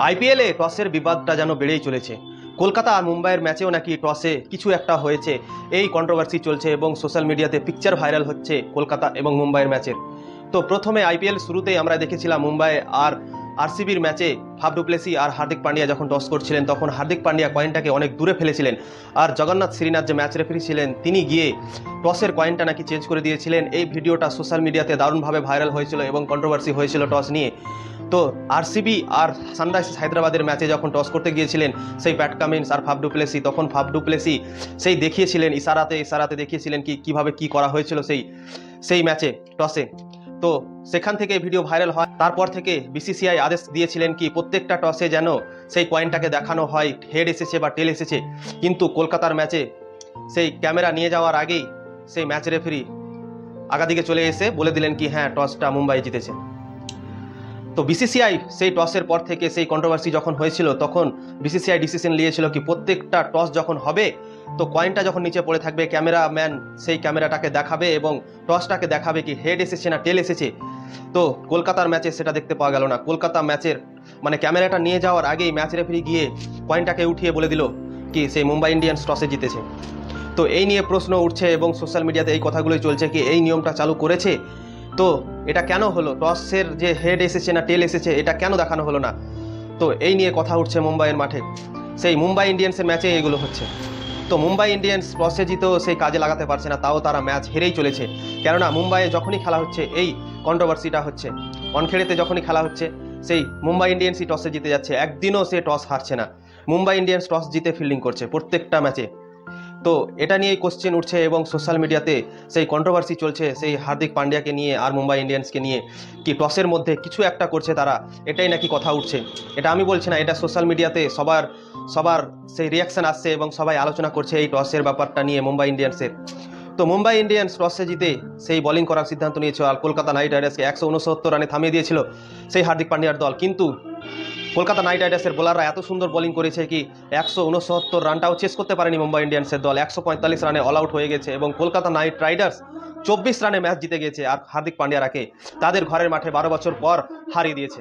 আইপিএলে টসের বিবাদটা যেন বেড়েই চলেছে। কলকাতা আর মুম্বাইয়ের ম্যাচেও নাকি টসে কিছু একটা হয়েছে, এই কন্ট্রোভার্সি চলছে এবং সোশ্যাল মিডিয়াতে পিকচার ভাইরাল হচ্ছে কলকাতা এবং মুম্বাইয়ের ম্যাচের। তো প্রথমে আইপিএল শুরুতেই আমরা দেখেছিলাম মুম্বাই আর আরসিবির ম্যাচে ফাফ ডু প্লেসি আর হার্দিক পান্ডিয়া যখন টস করছিলেন তখন হার্দিক পান্ডিয়া কয়েনটাকে অনেক দূরে ফেলেছিলেন, আর জগন্নাথ শ্রীনাথ যে ম্যাচ রেফারি ছিলেন তিনি গিয়ে টসের কয়েনটা নাকি চেঞ্জ করে দিয়েছিলেন। এই ভিডিওটা সোশ্যাল মিডিয়াতে দারুণভাবে ভাইরাল হয়েছিল এবং কন্ট্রোভার্সি হয়েছিল টস নিয়ে। তো আরসিবি আর সানরাইজার্স হায়দ্রাবাদের ম্যাচে যখন টস করতে গিয়েছিলেন সেই প্যাট কামিন্স আর ফাফ ডু প্লেসি, তখন ফাফ ডু প্লেসি সেই দেখিয়েছিলেন ইশারাতে দেখিয়েছিলেন কিভাবে কি করা হয়েছিল সেই ম্যাচে টসে। তো সেখান থেকে ভিডিও ভাইরাল হয়। তারপর থেকে বিসিসিআই আদেশ দিয়েছিলেন কি প্রত্যেকটা টসে যেন সেই কয়েনটাকে দেখানো হয় হেড এসেছে বা টেল এসেছে। কিন্তু কলকাতার ম্যাচে সেই ক্যামেরা নিয়ে যাওয়ার আগেই সেই ম্যাচ রেফারি আগাদিকে চলে এসে বলে দিলেন কি হ্যাঁ টসটা মুম্বাই জিতেছে। তো বিসিসিআই সেই টসের পর থেকে সেই কন্ট্রোভার্সি যখন হয়েছিল তখন বিসিসিআই ডিসিশন নিয়েছিল কি প্রত্যেকটা টস যখন হবে তো কয়েনটা যখন নিচে পড়ে থাকবে ক্যামেরাম্যান সেই ক্যামেরাটাকে দেখাবে এবং টসটাকে দেখাবে কি হেড এসেছে না টেল এসেছে। তো কলকাতার ম্যাচে সেটা দেখতে পাওয়া গেল না। কলকাতা ম্যাচের ক্যামেরাটা নিয়ে যাওয়ার আগেই ম্যাচ রেফারি গিয়ে কয়েনটাকে উঠিয়ে বলে দিল কি সেই মুম্বাই ইন্ডিয়ান্স টসে জিতেছে। তো এই নিয়ে প্রশ্ন উঠছে এবং সোশ্যাল মিডিয়াতে এই কথাগুলোই চলছে কি এই নিয়মটা চালু করেছে তো এটা কেন হলো, টসের যে হেড এসেছে না টেল এসেছে এটা কেন দেখানো হলো না। তো এই নিয়ে কথা উঠছে মুম্বাইয়ের মাঠে, সেই মুম্বাই ইন্ডিয়ান্সের ম্যাচে এগুলো হচ্ছে। তো মুম্বাই ইন্ডিয়ান্স টসে জিতেও সেই কাজে লাগাতে পারছে না, তাও তারা ম্যাচ হেরেই চলেছে। কেননা মুম্বাইয়ে যখনই খেলা হচ্ছে এই কন্ট্রোভার্সিটা হচ্ছে, ওয়ানখেড়েতে যখনই খেলা হচ্ছে সেই মুম্বাই ইন্ডিয়ান্সই টসে জিতে যাচ্ছে, একদিনও সে টস হারছে না। মুম্বাই ইন্ডিয়ান্স টস জিতে ফিল্ডিং করছে প্রত্যেকটা ম্যাচে। তো এটা নিয়েই কোশ্চেন উঠছে এবং সোশ্যাল মিডিয়াতে সেই কন্ট্রোভার্সি চলছে সেই হার্দিক পান্ডিয়াকে নিয়ে আর মুম্বাই ইন্ডিয়ান্সকে নিয়ে কি টসের মধ্যে কিছু একটা করছে তারা, এটাই নাকি কথা উঠছে। এটা আমি বলছি না, এটা সোশ্যাল মিডিয়াতে সবার সেই রিয়াকশান আসছে এবং সবাই আলোচনা করছে এই টসের ব্যাপারটা নিয়ে মুম্বাই ইন্ডিয়ান্সের। তো মুম্বাই ইন্ডিয়ান্স টসে জিতে সেই বোলিং করার সিদ্ধান্ত নিয়েছিল আর কলকাতা নাইট রাইডার্সকে 169 রানে থামিয়ে দিয়েছিল সেই হার্দিক পান্ডিয়ার দল। কিন্তু কলকাতা নাইট রাইডার্সের বোলাররা এত সুন্দর বোলিং করেছে কি 169 রানটাও চেস করতে পারেনি মুম্বাই ইন্ডিয়ান্সের দল, 145 রানে অল আউট হয়ে গেছে এবং কলকাতা নাইট রাইডার্স 24 রানে ম্যাচ জিতে গেছে আর হার্দিক পান্ডিয়ারাকে তাদের ঘরের মাঠে 12 বছর পর হারিয়ে দিয়েছে।